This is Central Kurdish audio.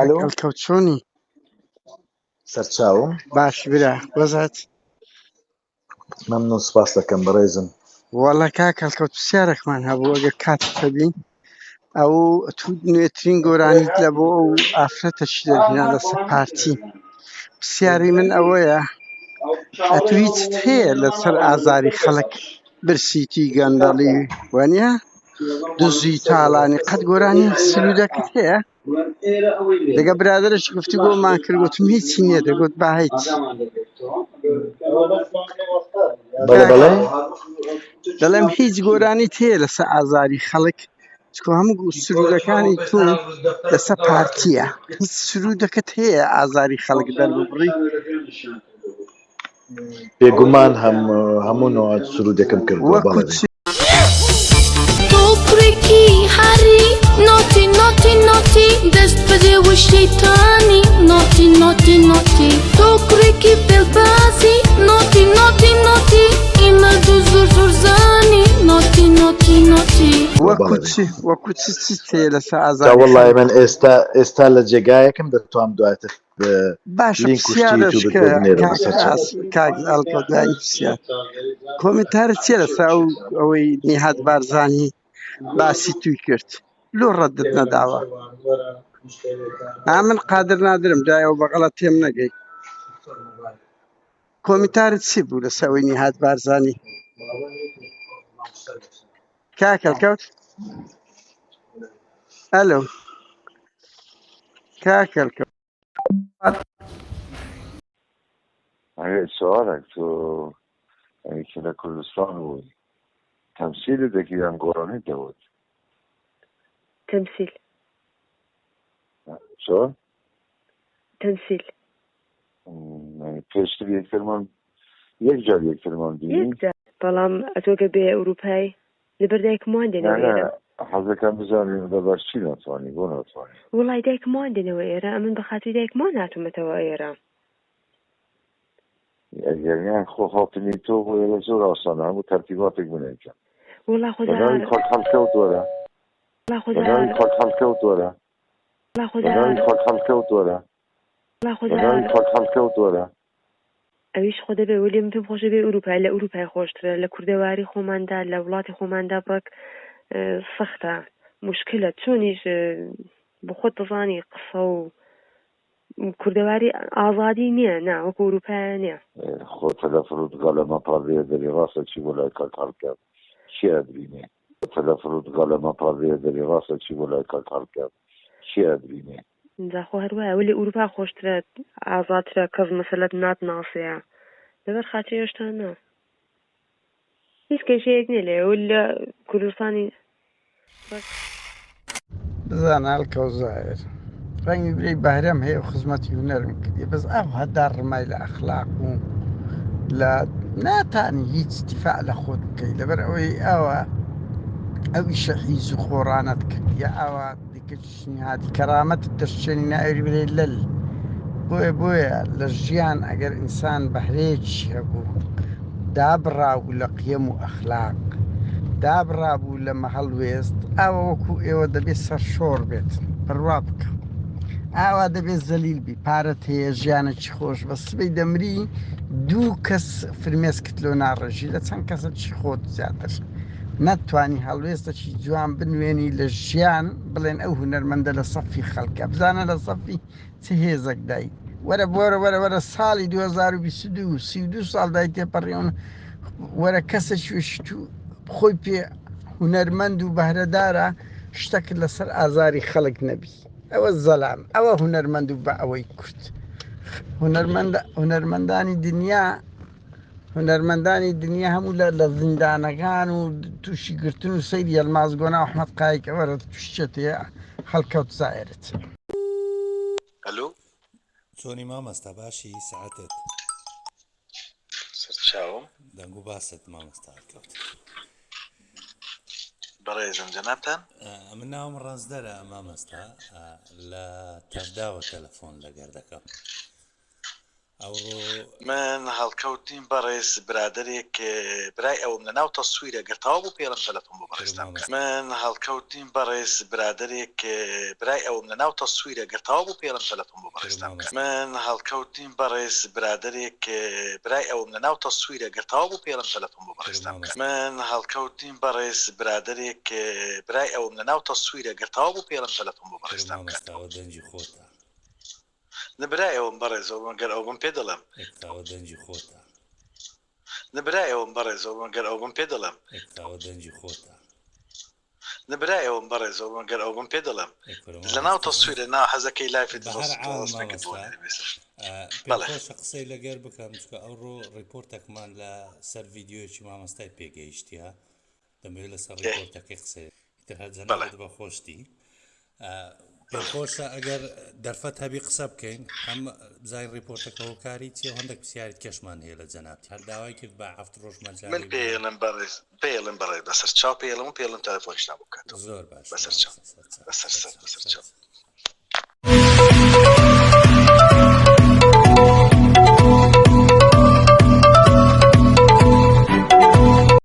الو کاکەڵکەوت چۆنی؟ سەرچاوم باش برا وەزات؟ مەمنوون سوپاس دەکەم بەڕێزم. وەڵا کاکەڵکەوت پرسیارێکمان هەبوو ئەگەر کاتت هەبی ئەو تو نوێترین گۆرانیت لە بۆ ئەو ئافرەتەشی دەرهێنا لەسەر پارتی. پرسیاری من ئەوەیە ئەتو هیچت هەیە لەسەر ئازاری خەڵک برسیتی گەندەڵی وانە دزی تاڵانی قەت گۆرانی سلوودەکەت هەیە؟ لەگە برادرش گفتی بۆمان کرد گوتم هیچی نییە دەگوت با هیچ بەڵێ بەڵێ دەڵێم هیچ گۆرانیت هەیە لەسەر ئازاری خەڵک چکۆ هەموو سرودەکانی تو لەسەر پارتیە هیچ سرودەکەت هەیە ئازاری خەڵک دەرببڕی؟ بێگومان هەموو نوع سرودێکم کردووە وەکو بەڵێ. توكريكي هاري نوتي نوتي نوتي دست بده والشيطاني نوتي نوتي نوتي توكريكي بالباسي نوتي نوتي نوتي إيمال زور زور زاني نوتي نوتي نوتي وەکو چیت هەیە لەسەر تا ئازاری وەڵڵای خەڵک؟ من ئێستا لە جێگایەکم دەتوانم دواتر باشە لینک و شتی پرسیارش یوتیوبت کە بۆ بنێرم لەسەر چاو. کاک ئەڵکۆ دوای پرسیار کۆمنتارت چیە لەسەر ئەوەی نیهاد بارزانی باسی توی کرد لۆ ڕەدت نەداوە؟ من قادر نادرم دوایەوە بەغەڵە تێم نەگەی. کۆمنتارت چی بوو لەسەر ئەوەی نیهاد بارزانی؟ کاکەڵکەوت ئەلۆ کاکەڵکەوت سوالك تو يعني كده كردستان وتمثيل ده كده انقراني دوت تمثيل شو تمثيل يعني بيشتري يكترمان يكجر يكترمان ديني يقدر بەڵام ئەتۆگە بێ ئەوروپای لەبەر دایکمان دێنەوە ئێرە حەزەکەم بزانین دەبەر چی ناتوانانی بۆ ناتوانانی وڵای دایکمان دێنەوە ئێرە ئەمن بە خاتری دایکمان هاتوومەتەوە ئێرە ئەگەریان خۆ هاتنی تۆ بۆ ئێرە زۆر ئاسانە هەموو تەرتیباتێک بنێکە وڵا بەناوی خۆدا خەڵک هەڵکەوت وەرە وڵا خۆدا بەناوی خەڵک هەڵکەوت وەرە وڵا خۆدا بەناوی خەڵک هەڵکەوت وەرە وڵا خۆدا بەناوی خەڵک هەڵکەوت وەرە ئەویش خۆ دەبێ وەلی من پێم خۆشە بێ ئەوروپای لە ئەوروپای خۆشترە لە کوردەواری خۆماندا لە وڵاتی خۆماندا بەک سەختە موشکلە چۆنیش بۆ خۆت دەزانی قسە و کوردەواری ئازادی نییە نا وەکو ئەوروپایە نییە خۆ تەلەفرود غەلەمە پاڕێ دەری ڕاستە چی بۆ لای کەک هەڵکات چی ئەدرینێ تەلەفرود غەلەمە پاڕێ دەری ڕاستە چی بۆ لای کەک هەڵکات چی ئەدرینێ جاخۆ هەروایە وەلی ئەوروپا خۆشترە ئازادترە کەس مەسەلەت ناتناسەیە لەبەر خاچی هێشتا نا هیچ کێشەیەک نییە لێ لە کوردستانی بزانە ئەڵکەوزایر ڕەنگی برەی بەهرەم هەیە و خزمەتی هونەرم کردی بەس ئەو هەدا ڕمای لە ئەخلاق و لە ناتانی هیچ دیفاع لە خۆت بکەیت لەبەر ئەوەی ئەوە ئەویشە حیز و خۆڕانەت کرد یا ئەوە دیکەنیهاتی کەرامەتت دەشتێنی ناوێری برێ لەل بۆیە لە ژیان ئەگەر ئینسان بەهرەیەکی هەبوو دابڕابوو لە قیەم و ئەخلاق دابڕابوو لە مەهەڵوێست ئەوە وەکو ئێوە دەبێت سەر شۆڕ بێت بڕوا بکە ئاوا دەبێت زەلیل بی پارەت هەیە ژیانێکی خۆش بە سبەی دەمری دوو کەس فرمێسکت لۆ ناڕێژی لە چەند کەسە چی خۆت زیاتر نەتوانی هەڵوێستەکی جوان بنوێنی لە ژیان بڵێن ئەو هونەرمەندە لە سەفی خەڵکە بزانە لە سەفی چه هێزێک دای وەرە ساڵی 2022 32 ساڵ دای تێپەڕیون وەرە کەسێکی وشت و خۆی پێ هونەرمەند و بەهرەدارە شتەکرد لەسەر ئازاری خەڵک نەبی ئەوە زەلام ئەوە هونەرمەند و بە ئەوەی کورت هونەرمەندانی دنیا هەموو لە زیندانەکان و تووشی گرتن و سەیری ئەلمازگۆنا ئەحمەد قایک ئەوەرە توشتێتەیە خەڵکەوت زائرت. ئەلو چۆنی مامەستا باشی سعاتت سەرچاوم دەنگ و باست مامەستاکەوت بەڕێزم جەنابتان من ناوم ڕەنزدەرە مامەستا لە تەفداوە تەلەفۆن لەگەر دەکەم ئەوڕۆ من هەڵکەوتین بەڕێز برادێک برای ئەوم لە ناو تەسویرە گرتەوە بوو پێڵم تەلەفۆن بۆ بەڕێستان کرد من هەڵکەوتین بەڕێز برادێک برای ئەوم لە ناو تەسویرە گرتەوە بوو پێڵم تەلەفۆن بۆ بەڕێستان کرد من هەڵکەوتین بەڕێز برادێک برای ئەوم لە ناو تەسویرە گرتەوە بوو پێڵم تەلەفۆن بۆ بەڕێستان کرد من هەڵکەوتین بەڕێز برادێک برای ئەوم لە ناو تەسویرە گرتەوە بوو پێڵم تەلەفۆن بۆ بەڕێستان کرد مامۆستاوە دەنجی خۆتە نبرایەوەم بەڕێزەوە مەگەر ئەو بم پێ دەڵێم ئێکتاوە دەنجی خۆتە نبرایەوەم بەڕێزەوە مەگەر ئەو بم پێ دەڵێم ئێکتاوە دەنجی خۆتە نبرایەوەم بەڕێزەوە مەگەر ئەو بم پێ دەڵێم لە ناو تەسویرە نا حەزەکەی لایفت پێخۆشە قسەی لەگەر بکەم چکە ئەوڕۆ ڕیپۆرتێکمان لە سەر ڤیددیۆکی مامۆستای پێگەیشتیە دەمەوێت لەسەر ڕیپۆرتەکەی قسەی تر هەرجەنەوەت بەخۆشتی پێخۆشە ئەگەر دەرفەت هەبی قسە بکەین هەم بزای ڕیپۆرتەکەەوە کاری چیە هەندێک پرسیارت کەشمان هەیە لە جەنابەتی هەر داوای کرد بە 7 ڕۆژ مەجای من پێڵم بەڕێز پێڵم بەڕێز بەسەر چاو پێڵم و پێڵم تەلەفۆنشنا بکات زۆر باش بەسەر چاو بەسەر چاو